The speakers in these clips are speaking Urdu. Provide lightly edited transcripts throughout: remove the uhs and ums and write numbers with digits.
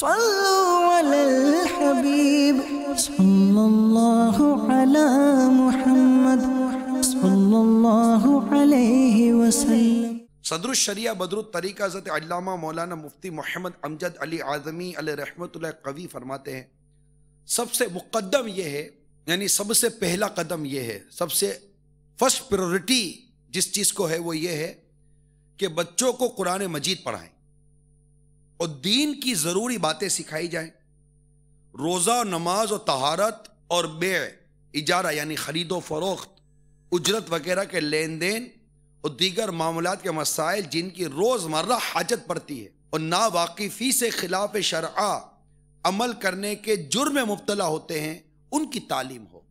صلوا علی الحبیب صلی اللہ علی محمد صلی اللہ علیہ وسلم۔ صدر الشریعہ بدر الطریقہ حضرت علامہ مولانا مفتی محمد امجد علی اعظمی علیہ رحمۃ اللہ قوی فرماتے ہیں، سب سے مقدم یہ ہے، یعنی سب سے پہلا قدم یہ ہے، سب سے فرسٹ پریورٹی جس چیز کو ہے وہ یہ ہے کہ بچوں کو قرآن مجید پڑھائیں اور دین کی ضروری باتیں سکھائی جائیں۔ روزہ، نماز اور طہارت اور بیع، اجارہ یعنی خرید و فروخت، اجرت وغیرہ کے لین دین اور دیگر معاملات کے مسائل جن کی روزمرہ حاجت پڑتی ہے اور ناواقفی سے خلاف شرع عمل کرنے کے جرم میں مبتلا ہوتے ہیں، ان کی تعلیم ہو۔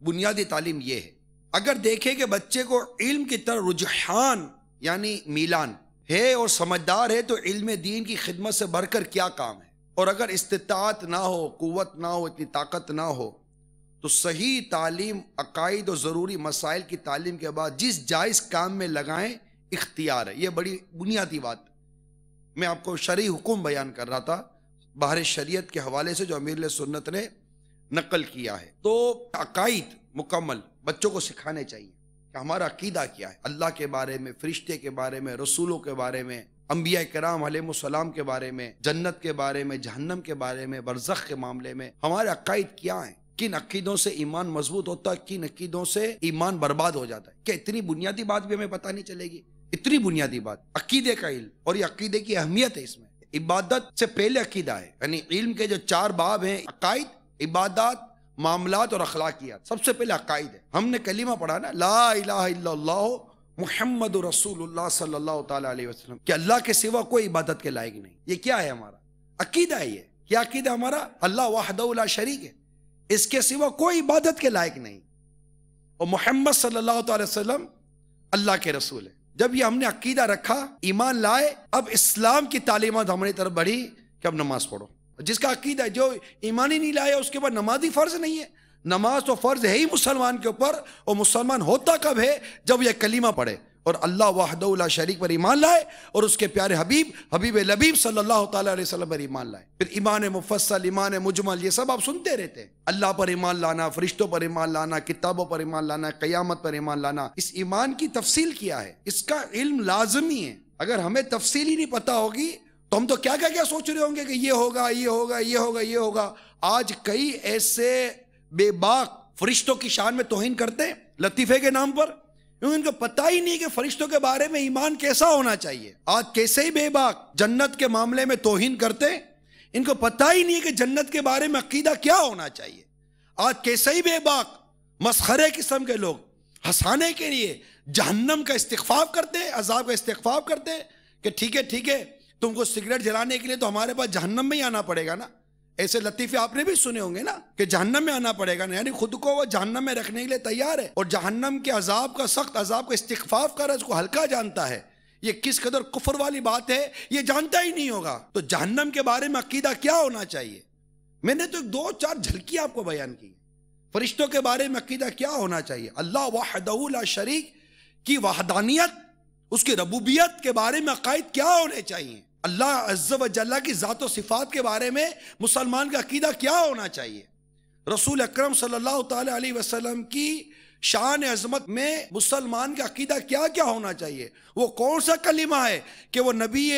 بنیادی تعلیم یہ ہے۔ اگر دیکھیں کہ بچے کو علم کی طرف رجحان یعنی میلان ہے اور سمجھدار ہے تو علم دین کی خدمت سے بڑھ کر کیا کام ہے، اور اگر استطاعت نہ ہو، قوت نہ ہو، اتنی طاقت نہ ہو تو صحیح تعلیم، عقائد اور ضروری مسائل کی تعلیم کے بعد جس جائز کام میں لگائیں اختیار ہے۔ یہ بڑی بنیادی بات میں آپ کو شرعی حکم بیان کر رہا تھا بحر شریعت کے حوالے سے جو امیر سنت نے نقل کیا ہے۔ تو عقائد مکمل بچوں کو سکھانے چاہیے کہ ہمارا عقیدہ کیا ہے، اللہ کے بارے میں، فرشتے کے بارے میں، رسولوں کے بارے میں، انبیاء کرام علیہ السلام کے بارے میں، جنت کے بارے میں، جہنم کے بارے میں، برزخ کے معاملے میں ہمارے عقائد کیا ہیں، کن عقیدوں سے ایمان مضبوط ہوتا ہے، کن عقیدوں سے ایمان برباد ہو جاتا ہے۔ کیا اتنی بنیادی بات بھی ہمیں پتہ نہیں چلے گی؟ اتنی بنیادی بات عقیدے کا علم، اور یہ عقیدے کی اہمیت ہے۔ اس میں عبادت سے پہلے عقیدہ ہے، یعنی علم کے جو 4 باب ہیں، عقائد، عبادات، معاملات اور اخلاقیات، سب سے پہلے عقائد ہے۔ ہم نے کلمہ پڑھا نا، لا الہ الا اللہ محمد رسول اللہ صلی اللہ تعالی علیہ وسلم، کہ اللہ کے سوا کوئی عبادت کے لائق نہیں۔ یہ کیا ہے؟ ہمارا عقیدہ ہے۔ یہ کیا عقیدہ ہمارا؟ اللہ وحدہ لا شریک ہے، اس کے سوا کوئی عبادت کے لائق نہیں، اور محمد صلی اللہ تعالی وسلم اللہ کے رسول ہے۔ جب یہ ہم نے عقیدہ رکھا، ایمان لائے، اب اسلام کی تعلیمات ہماری طرف بڑھی کہ اب نماز پڑھو۔ جس کا عقیدہ ہے، جو ایمان ہی نہیں لائے اس کے بعد نماز ہی فرض نہیں ہے۔ نماز تو فرض ہے ہی مسلمان کے اوپر، اور مسلمان ہوتا کب ہے؟ جب یہ کلمہ پڑھے اور اللہ وحدہ لا شریک پر ایمان لائے اور اس کے پیارے حبیب لبیب صلی اللہ تعالیٰ علیہ وسلم پر ایمان لائے۔ پھر ایمان مفصل، ایمان مجمل، یہ سب آپ سنتے رہتے ہیں۔ اللہ پر ایمان لانا، فرشتوں پر ایمان لانا، کتابوں پر ایمان لانا، قیامت پر ایمان لانا، اس ایمان کی تفصیل کیا ہے؟ اس کا علم لازمی ہے۔ اگر ہمیں تفصیل ہی نہیں پتہ ہوگی تو ہم تو کیا سوچ رہے ہوں گے کہ یہ ہوگا، یہ ہوگا، یہ ہوگا، یہ ہوگا۔ آج کئی ایسے بے باک فرشتوں کی شان میں توہین کرتے ہیں لطیفے کے نام پر، کیونکہ ان کو پتہ ہی نہیں کہ فرشتوں کے بارے میں ایمان کیسا ہونا چاہیے۔ آج کیسے ہی بے باک جنت کے معاملے میں توہین کرتے ہیں، ان کو پتہ ہی نہیں کہ جنت کے بارے میں عقیدہ کیا ہونا چاہیے۔ آج کیسے ہی بے باک مسخرے قسم کے لوگ ہنسانے کے لیے جہنم کا استخفاف کرتے ہیں، عذاب کا استخفاف کرتے ہیں کہ ٹھیک ہے تم کو سگریٹ جلانے کے لیے تو ہمارے پاس جہنم میں ہی آنا پڑے گا نا۔ ایسے لطیفے آپ نے بھی سنے ہوں گے نا کہ جہنم میں آنا پڑے گا نا، یعنی خود کو وہ جہنم میں رکھنے کے لیے تیار ہے، اور جہنم کے عذاب کا، سخت عذاب کا استخفاف کر اس کو ہلکا جانتا ہے۔ یہ کس قدر کفر والی بات ہے، یہ جانتا ہی نہیں ہوگا۔ تو جہنم کے بارے میں عقیدہ کیا ہونا چاہیے؟ میں نے تو 2-4 جھلکی آپ کو بیان کی۔ فرشتوں کے بارے میں عقیدہ کیا ہونا چاہیے؟ اللہ وحدہ لا شریک کی وحدانیت، اس کی ربوبیت کے بارے میں عقائد کیا ہونے چاہیے؟ اللہ عز و جل کی ذات و صفات کے بارے میں مسلمان کا عقیدہ کیا ہونا چاہیے؟ رسول اکرم صلی اللہ تعالی علیہ وسلم کی شان عظمت میں مسلمان کا عقیدہ کیا ہونا چاہیے؟ وہ کون سا کلمہ ہے کہ وہ نبی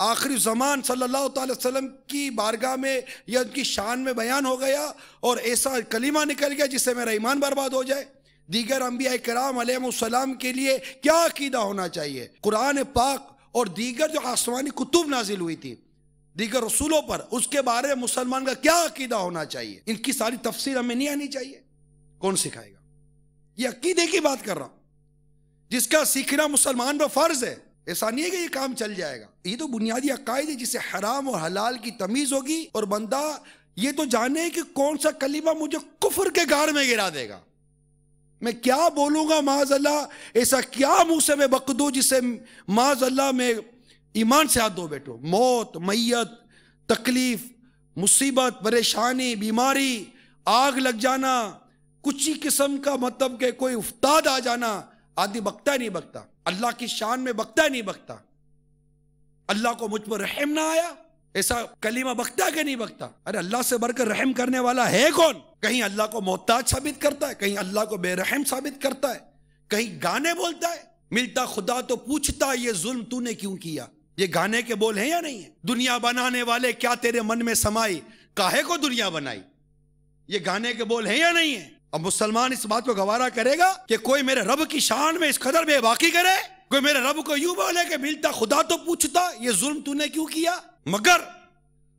آخری زمان صلی اللہ تعالی وسلم کی بارگاہ میں یا ان کی شان میں بیان ہو گیا اور ایسا کلمہ نکل گیا جس سے میرا ایمان برباد ہو جائے؟ دیگر انبیاء کرام علیہ السلام کے لیے کیا عقیدہ ہونا چاہیے؟ قرآن پاک اور دیگر جو آسمانی کتب نازل ہوئی تھی دیگر رسولوں پر، اس کے بارے میں مسلمان کا کیا عقیدہ ہونا چاہیے؟ ان کی ساری تفسیر ہمیں نہیں آنی چاہیے؟ کون سکھائے گا؟ یہ عقیدے کی بات کر رہا ہوں، جس کا سیکھنا مسلمان پر فرض ہے۔ ایسا نہیں ہے کہ یہ کام چل جائے گا۔ یہ تو بنیادی عقائد ہے، جسے حرام اور حلال کی تمیز ہوگی، اور بندہ یہ تو جانے کہ کون سا کلمہ مجھے کفر کے گار میں گرا دے گا۔ میں کیا بولوں گا معاذ اللہ، ایسا کیا منہ سے میں بک دوں جسے معاذ اللہ میں ایمان سے ہاتھ دھو بیٹھو۔ موت، میت، تکلیف، مصیبت، پریشانی، بیماری، آگ لگ جانا، کچھ ہی قسم کا مطلب کہ کوئی افتاد آ جانا، آدمی بکتا نہیں بکتا، اللہ کی شان میں بکتا نہیں بکتا۔ اللہ کو مجھ پر رحم نہ آیا، ایسا کلمہ بکتا کہ نہیں بکتا؟ ارے اللہ سے بڑھ کر رحم کرنے والا ہے کون؟ کہیں اللہ کو محتاج ثابت کرتا ہے، کہیں اللہ کو بے رحم ثابت کرتا ہے، کہیں گانے بولتا ہے، ملتا خدا تو پوچھتا یہ ظلم تو نے کیوں کیا۔ یہ گانے کے بول ہیں یا نہیں ہیں؟ دنیا بنانے والے کیا تیرے من میں سمائی، کاہے کو دنیا بنائی، یہ گانے کے بول ہیں یا نہیں ہیں؟ اب مسلمان اس بات کو گوارا کرے گا کہ کوئی میرے رب کی شان میں اس قدر بے باقی کرے، کوئی میرے رب کو یوں بولے کہ ملتا خدا تو پوچھتا یہ ظلم تو نے کیوں کیا؟ مگر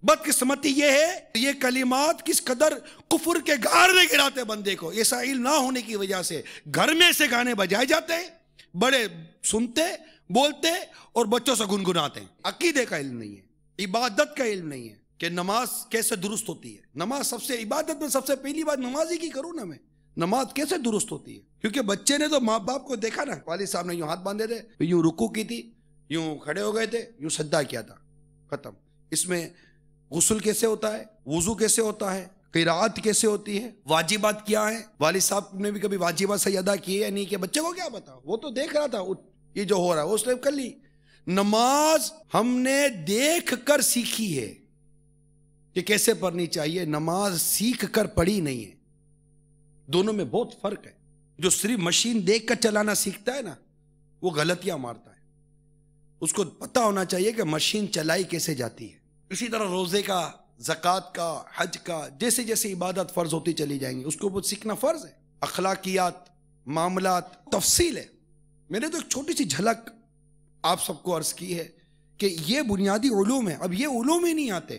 بدقسمتی یہ ہے یہ کلمات کس قدر کفر کے غار میں گراتے بندے کو۔ ایسا علم نہ ہونے کی وجہ سے گھر میں سے گانے بجائے جاتے ہیں، بڑے سنتے بولتے اور بچوں سے گنگناتے ہیں۔ عقیدے کا علم نہیں ہے، عبادت کا علم نہیں ہے کہ نماز کیسے درست ہوتی ہے۔ نماز سب سے عبادت میں سب سے پہلی بات نماز ہی کی کروں نا میں، نماز کیسے درست ہوتی ہے؟ کیونکہ بچے نے تو ماں باپ کو دیکھا نا، والد صاحب نے یوں ہاتھ باندھے تھے، یوں رکوع کی تھی، یوں کھڑے ہو گئے تھے، یوں سجدہ کیا تھا، ختم۔ اس میں غسل کیسے ہوتا ہے، وضو کیسے ہوتا ہے، قرات کیسے ہوتی ہے، واجبات کیا ہیں، والد صاحب نے بھی کبھی واجبات صحیح ادا کیے یا نہیں کہ بچے کو کیا پتا، وہ تو دیکھ رہا تھا یہ جو ہو رہا ہے وہ اس نے کر لی۔ نماز ہم نے دیکھ کر سیکھی ہے کہ کیسے پڑھنی چاہیے، نماز سیکھ کر پڑھی نہیں ہے، دونوں میں بہت فرق ہے۔ جو صرف مشین دیکھ کر چلانا سیکھتا ہے نا وہ غلطیاں مارتا ہے، اس کو پتہ ہونا چاہیے کہ مشین چلائی کیسے جاتی ہے۔ اسی طرح روزے کا، زکوٰۃ کا، حج کا، جیسے جیسے عبادت فرض ہوتی چلی جائیں گی اس کو سیکھنا فرض ہے۔ اخلاقیات، معاملات تفصیل ہے۔ میں نے تو ایک چھوٹی سی جھلک آپ سب کو عرض کی ہے کہ یہ بنیادی علوم ہے، اب یہ علوم ہی نہیں آتے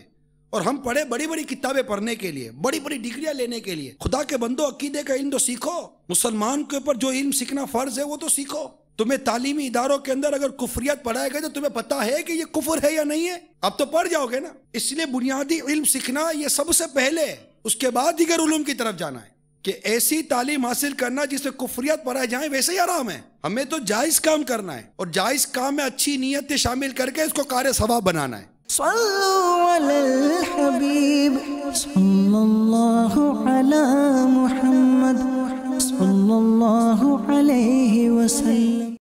اور ہم پڑھے بڑی بڑی کتابیں پڑھنے کے لیے، بڑی بڑی ڈگریاں لینے کے لیے۔ خدا کے بندو عقیدے کا علم تو سیکھو، مسلمان کے اوپر جو علم سیکھنا فرض ہے وہ تو سیکھو۔ تمہیں تعلیمی اداروں کے اندر اگر کفریت پڑھائے گئے تو تمہیں پتا ہے کہ یہ کفر ہے یا نہیں ہے؟ اب تو پڑھ جاؤ گے نا۔ اس لیے بنیادی علم سیکھنا یہ سب سے پہلے ہے، اس کے بعد دیگر علوم کی طرف جانا ہے۔ کہ ایسی تعلیم حاصل کرنا جس سے کفریت پڑھائے جائیں ویسے ہی حرام ہے۔ ہمیں تو جائز کام کرنا ہے اور جائز کام میں اچھی نیتیں شامل کر کے اس کو کار ثواب بنانا ہے۔ صلوا علی الحبیب صلی اللہ علی محمد صلی اللہ علیہ وسلم۔